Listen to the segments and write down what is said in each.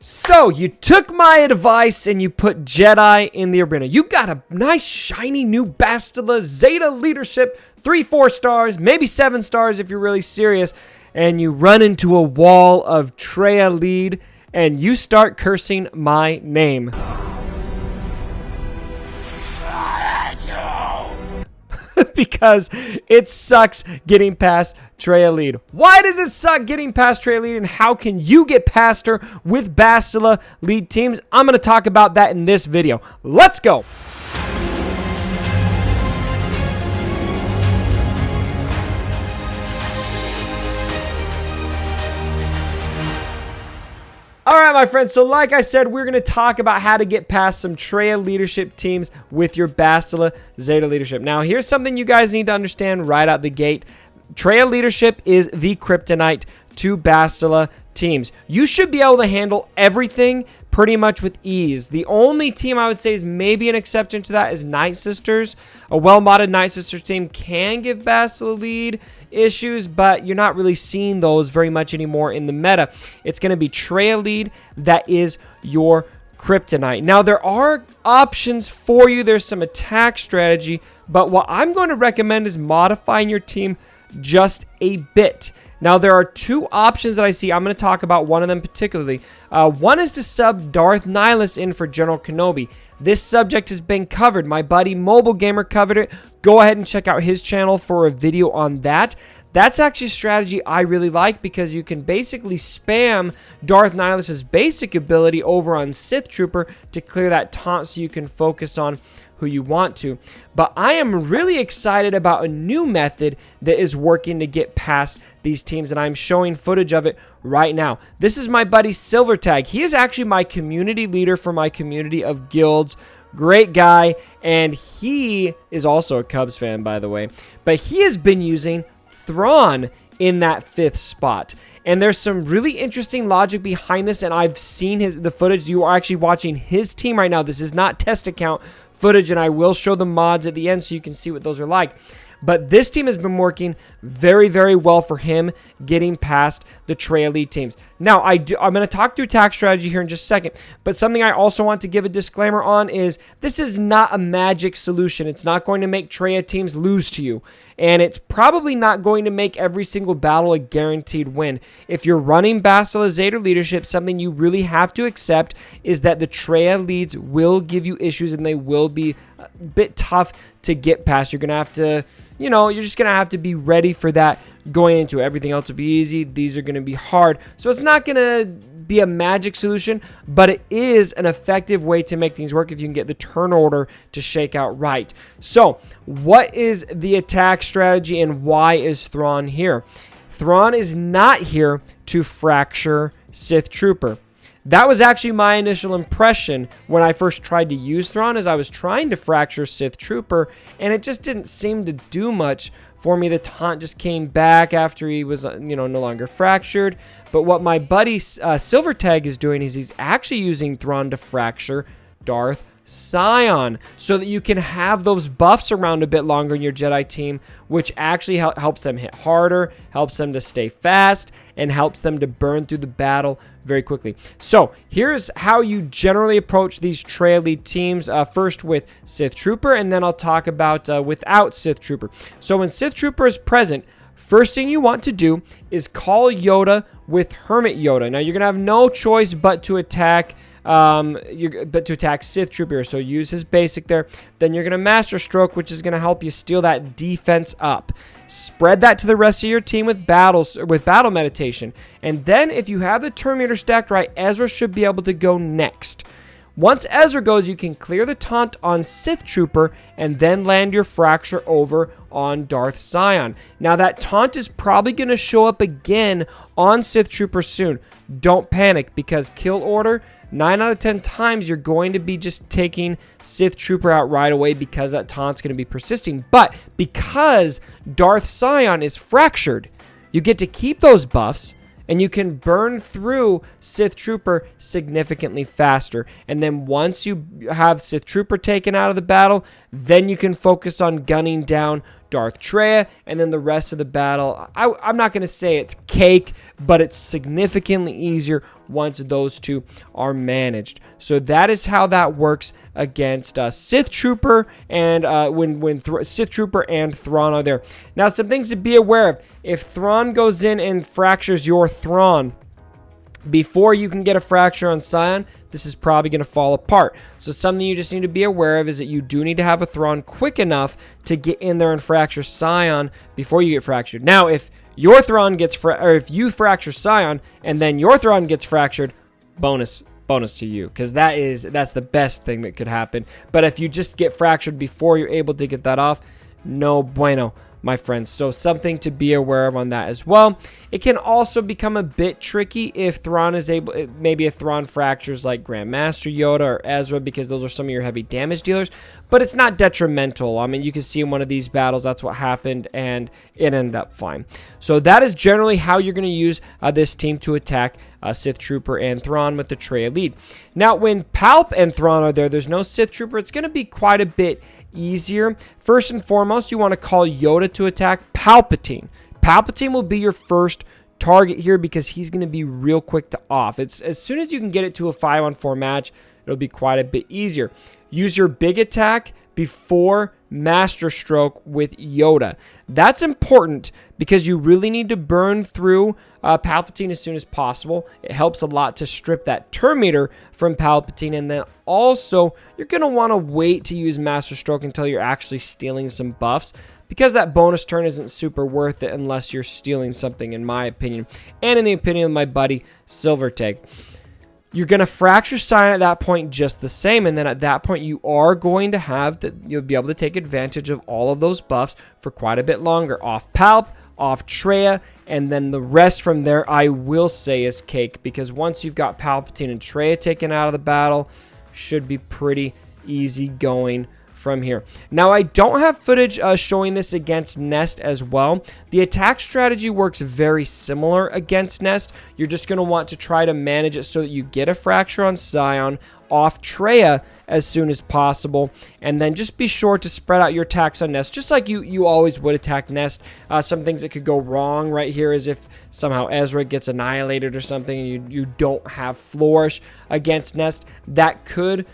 So, you took my advice and you put Jedi in the arena. You got a nice, shiny new Bastila Zeta leadership, 3-4 stars, maybe 7 stars if you're really serious, and you run into a wall of Traya lead and you start cursing my name. Because it sucks getting past Traya lead. Why does it suck getting past Traya lead, and how can you get past her with Bastila lead teams? I'm going to talk about that in this video. Let's go! Alright, my friends, so like I said, we're going to talk about how to get past some Traya leadership teams with your Bastila Zeta leadership. Now, here's something you guys need to understand right out the gate. Traya leadership is the kryptonite to Bastila teams. You should be able to handle everything pretty much with ease. The only team I would say is maybe an exception to that is Night Sisters. A well-modded Night Sisters team can give Bastila lead issues, but you're not really seeing those very much anymore in the meta. It's going to be Traya lead that is your kryptonite. Now, there are options for you. There's some attack strategy, but what I'm going to recommend is modifying your team just a bit. Now, there are two options that I see. I'm going to talk about one of them particularly. One is to sub Darth Nihilus in for General Kenobi. This subject has been covered. My buddy Mobile Gamer covered it. Go ahead and check out his channel for a video on that. That's actually a strategy I really like because you can basically spam Darth Nihilus's basic ability over on Sith Trooper to clear that taunt so you can focus on who you want to. But I am really excited about a new method that is working to get past these teams, and I'm showing footage of it right now. This is my buddy Silvertag. He is actually my community leader for my community of guilds. Great guy, and he is also a Cubs fan, by the way. But he has been using Thrawn in that 5th spot. And there's some really interesting logic behind this, and I've seen the footage. You are actually watching his team right now. This is not test account footage, and I will show the mods at the end so you can see what those are like. But this team has been working very, very well for him getting past the Traya lead teams. Now, I'm going to talk through attack strategy here in just a second, but something I also want to give a disclaimer on is this is not a magic solution. It's not going to make Traya teams lose to you, and it's probably not going to make every single battle a guaranteed win. If you're running Bastila Zeta leadership, something you really have to accept is that the Traya leads will give you issues, and they will be a bit tough to get past. You're going to have to, you're just going to have to be ready for that going into it. Everything else will be easy. These are going to be hard. So it's not going to be a magic solution, but it is an effective way to make things work if you can get the turn order to shake out right. So what is the attack strategy and why is Thrawn here? Thrawn is not here to fracture Sith Trooper. That was actually my initial impression when I first tried to use Thrawn, as I was trying to fracture Sith Trooper, and it just didn't seem to do much for me. The taunt just came back after he was, no longer fractured. But what my buddy Silvertag is doing is he's actually using Thrawn to fracture Darth Sion, so that you can have those buffs around a bit longer in your Jedi team, which actually helps them hit harder, helps them to stay fast, and helps them to burn through the battle very quickly. So here's how you generally approach these Traya lead teams. First with Sith Trooper, and then I'll talk about without Sith Trooper. So when Sith Trooper is present, first thing you want to do is call Yoda with Hermit Yoda. Now you're gonna have no choice but to attack Sith Trooper. So use his basic there. Then you're going to Master Stroke, which is going to help you steal that defense up. Spread that to the rest of your team with battle meditation. And then if you have the turn meter stacked right, Ezra should be able to go next. Once Ezra goes, you can clear the taunt on Sith Trooper and then land your fracture over on Darth Sion. Now that taunt is probably going to show up again on Sith Trooper soon. Don't panic, because kill order, 9 out of 10 times you're going to be just taking Sith Trooper out right away because that taunt's going to be persisting. But because Darth Sion is fractured, you get to keep those buffs, and you can burn through Sith Trooper significantly faster. And then once you have Sith Trooper taken out of the battle, then you can focus on gunning down Darth Traya, and then the rest of the battle, I'm not going to say it's cake, but it's significantly easier once those two are managed. So that is how that works against Sith Trooper, and when Sith Trooper and Thrawn are there. Now, some things to be aware of. If Thrawn goes in and fractures your Thrawn, before you can get a fracture on Scion, this is probably going to fall apart. So something you just need to be aware of is that you do need to have a Thrawn quick enough to get in there and fracture Scion before you get fractured. Now, if your Thrawn gets or if you fracture Scion and then your Thrawn gets fractured, bonus to you, because that's the best thing that could happen. But if you just get fractured before you're able to get that off, no bueno, my friends. So something to be aware of on that as well. It can also become a bit tricky if Thrawn is able, maybe a Thrawn fractures like Grandmaster Yoda or Ezra, because those are some of your heavy damage dealers, but it's not detrimental. I mean, you can see in one of these battles, that's what happened, and it ended up fine. So that is generally how you're going to use this team to attack Sith Trooper and Thrawn with the Traya lead. Now, when Palp and Thrawn are there, there's no Sith Trooper. It's going to be quite a bit easier. First and foremost, you want to call Yoda to attack Palpatine. Palpatine will be your first target here because he's going to be real quick to off. It's as soon as you can get it to a 5-on-4 match, it'll be quite a bit easier. Use your big attack before Master Stroke with Yoda. That's important because you really need to burn through Palpatine as soon as possible. It helps a lot to strip that turn meter from Palpatine, and then also you're going to want to wait to use Master Stroke until you're actually stealing some buffs, because that bonus turn isn't super worth it unless you're stealing something, in my opinion, and in the opinion of my buddy Silvertag. You're going to fracture Scion at that point just the same, and then at that point you are going to have that you'll be able to take advantage of all of those buffs for quite a bit longer. Off Palp, off Traya, and then the rest from there I will say is cake, because once you've got Palpatine and Traya taken out of the battle, should be pretty easy going from here. Now, I don't have footage showing this against Nest as well. The attack strategy works very similar against Nest. You're just going to want to try to manage it so that you get a fracture on Scion, off Traya as soon as possible, and then just be sure to spread out your attacks on Nest, just like you always would attack Nest. Some things that could go wrong right here is if somehow Ezra gets annihilated or something, and you don't have Flourish against Nest. That could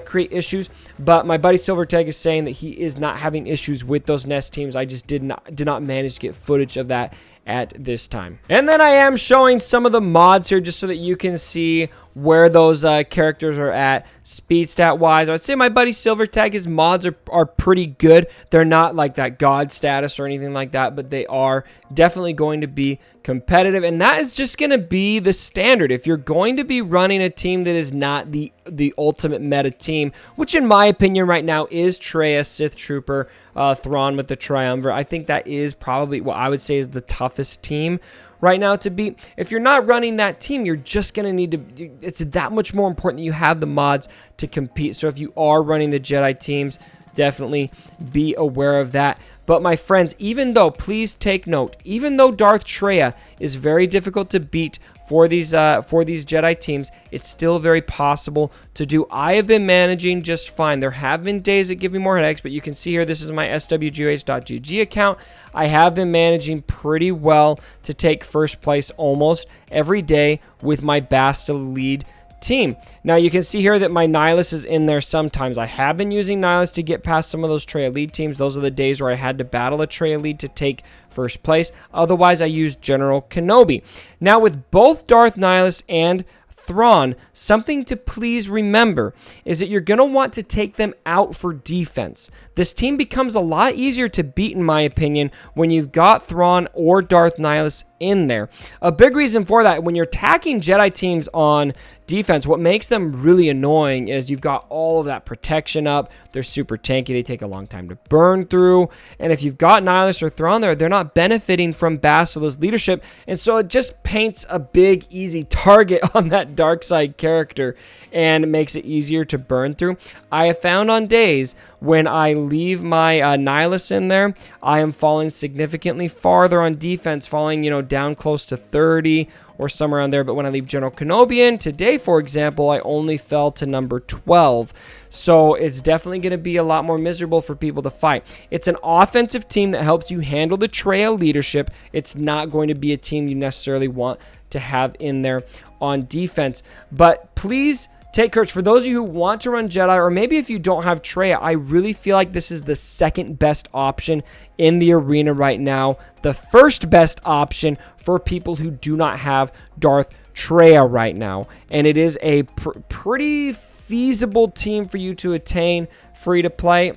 create issues, but my buddy Silvertag is saying that he is not having issues with those Nest teams. I just did not manage to get footage of that at this time. And then I am showing some of the mods here just so that you can see where those characters are at speed stat wise. I would say my buddy Silvertag, his mods are pretty good. They're not like that god status or anything like that, but they are definitely going to be competitive, and that is just going to be the standard. If you're going to be running a team that is not the ultimate meta team, which in my opinion right now is Traya, Sith Trooper, Thrawn with the Triumvirate, I think that is probably what I would say is the toughest team right now to beat. If you're not running that team, you're just going to need to, it's that much more important that you have the mods to compete. So if you are running the Jedi teams, definitely be aware of that. But my friends, even though, please take note, even though Darth Traya is very difficult to beat for these Jedi teams, it's still very possible to do. I have been managing just fine. There have been days that give me more headaches, but you can see here, this is my swgh.gg account. I have been managing pretty well to take first place almost every day with my Bastila lead team. Now you can see here that my Nihilus is in there sometimes. I have been using Nihilus to get past some of those Traya lead teams. Those are the days where I had to battle a Traya lead to take first place. Otherwise, I use General Kenobi. Now with both Darth Nihilus and Thrawn, something to please remember is that you're going to want to take them out for defense. This team becomes a lot easier to beat, in my opinion, when you've got Thrawn or Darth Nihilus in there. A big reason for that, when you're attacking Jedi teams on defense, what makes them really annoying is you've got all of that protection up. They're super tanky. They take a long time to burn through. And if you've got Nihilus or Thrawn there, they're not benefiting from Bastila's leadership. And so it just paints a big, easy target on that dark side character and makes it easier to burn through. I have found on days when I leave my Nihilus in there, I am falling significantly farther on defense, falling, down close to 30 or somewhere around there. But when I leave General Kenobi in, today, for example, I only fell to number 12. So it's definitely going to be a lot more miserable for people to fight. It's an offensive team that helps you handle the Traya leadership. It's not going to be a team you necessarily want to have in there on defense. But please take courage. For those of you who want to run Jedi, or maybe if you don't have Traya, I really feel like this is the second best option in the arena right now. The first best option for people who do not have Darth Traya right now. And it is a pretty feasible team for you to attain free to play.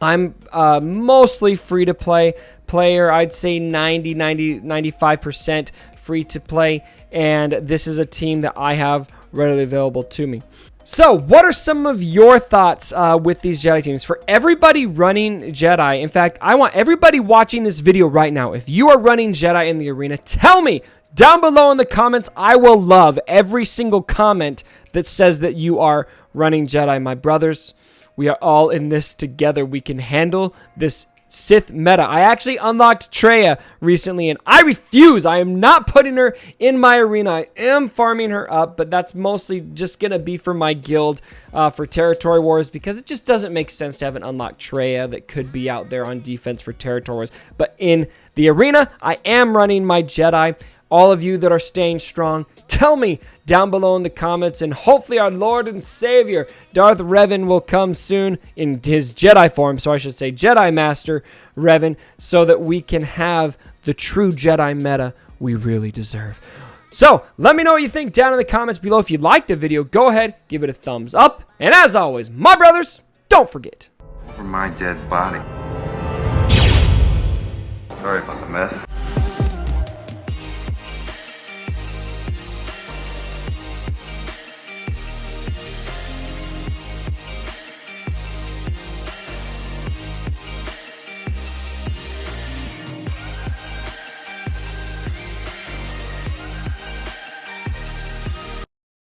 I'm mostly free to play player. I'd say 95% free to play. And this is a team that I have readily available to me. So what are some of your thoughts with these Jedi teams? For everybody running Jedi, in fact, I want everybody watching this video right now, if you are running Jedi in the arena, tell me down below in the comments. I will love every single comment that says that you are running Jedi. My brothers, we are all in this together. We can handle this SiT meta. I actually unlocked Traya recently, and I refuse. I am not putting her in my arena. I am farming her up, but that's mostly just going to be for my guild for territory wars, because it just doesn't make sense to have an unlocked Traya that could be out there on defense for territory wars. But in the arena, I am running my Jedi. All of you that are staying strong, tell me down below in the comments, and hopefully our Lord and Savior, Darth Revan, will come soon in his Jedi form, so I should say Jedi Master Revan, so that we can have the true Jedi meta we really deserve. So, let me know what you think down in the comments below. If you liked the video, go ahead, give it a thumbs up, and as always, my brothers, don't forget. Over my dead body. Sorry about the mess.